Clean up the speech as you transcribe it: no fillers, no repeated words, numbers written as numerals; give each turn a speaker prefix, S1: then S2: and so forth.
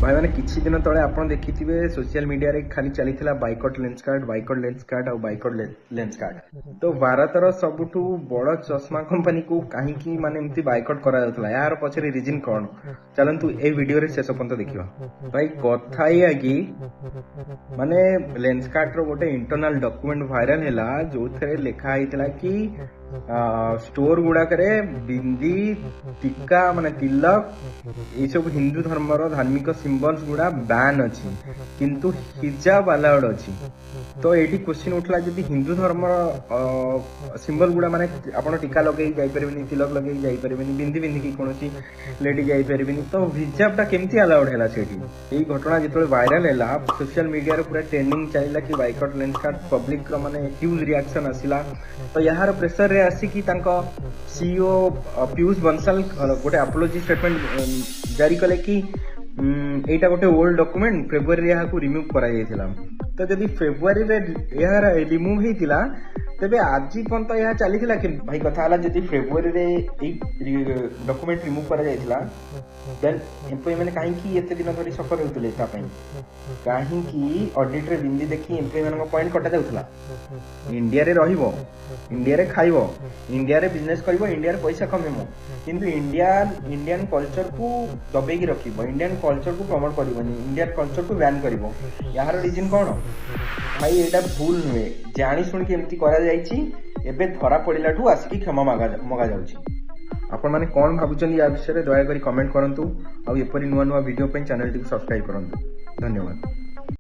S1: भाई मैंने किछि दिन तले आपण देखिथिबे सोशल मीडिया रे खाली चलीथिला बाइकॉट लेंसकार्ट और बाइकॉट लेंसकार्ट तो भारतर सबुठु बड़ चश्मा कंपनी को कहीं माने एमती बाइकॉट करा जाउथला यार पछरे रीजन कोन चलंतु ए वीडियो रे शेष पर्यंत देखिबा। भाई कथा या कि माने लेंसकार्ट रो गोटे इंटरनल डॉक्यूमेंट वायरल हैला जो थरे लिखा हितला कि स्टोर गुड़ा करे बिंदी टीका माने तिलक ये सब हिंदू धर्म धार्मिक सिंबल्स गुड़ा बैन अच्छी किंतु हिजाब अलाउड अच्छी। तो ये क्वेश्चन उठला जदि हिंदू धर्म सिंबल गुड़ा माने आपण टीका लगे जाई परबेनी तिलक लगे जाई परबेनी बिंदी बिंदी की कोनोसी लेडी जाई परबेनी तो हिजाबटा केमती अलाउड हैला सेठी। एई घटना जेतले वायरल हैला सोशल मीडिया रे पूरा ट्रेंडिंग चलिला कि बाइकॉट लेंसकार्ट पब्लिक रो माने ह्यूज रिएक्शन आसिला। तो यार प्रेशर रे आसी कि तांको सीईओ पीयूष बंसल गोटे अपोलॉजी स्टेटमेंट जारी कले कि एटा गोटे ओल्ड डॉक्यूमेंट फेब्रुआरी यहाँ को रिमूव करा जायतिला। तो जदि फेब्रुआरी रे यार रिमूव हेतिला तेबे आजि पर्यंत यहाँ चलीथिला कि भाई कथा हला जदि फेब्रुआरी रे ए डॉक्यूमेंट रिमूव करा जायतिला देन एम्प्लॉय माने काहे कि एते दिन धरि सफर होतले ता पई काहे कि ऑडिट रे बिंदी देखि एम्प्लॉय मानक पॉइंट कटा जाउथला। इंडिया रे रहिबो इंडिया रे खाइबो इंडिया रे बिजनेस करिवो इंडिया रे पैसा कमेमो किंतु इंडियन कल्चर को दबेगी रखिबो इंडियन कल्चर को प्रमोट करिवोनी इंडियन कल्चर को बैन करिवो। यार रीजन कोन भाई एटा भूल नुए जानी सुन के एमती करा जायछि एबे धरा पड़िलाठू आसिकी क्षमा मगा जाउछि। आपण माने कोन भाबुचन या विषय रे दया करी कमेंट करंतु आ एपरी नुवा नुवा वीडियो पे चैनल टी सब्सक्राइब करंतु। धन्यवाद।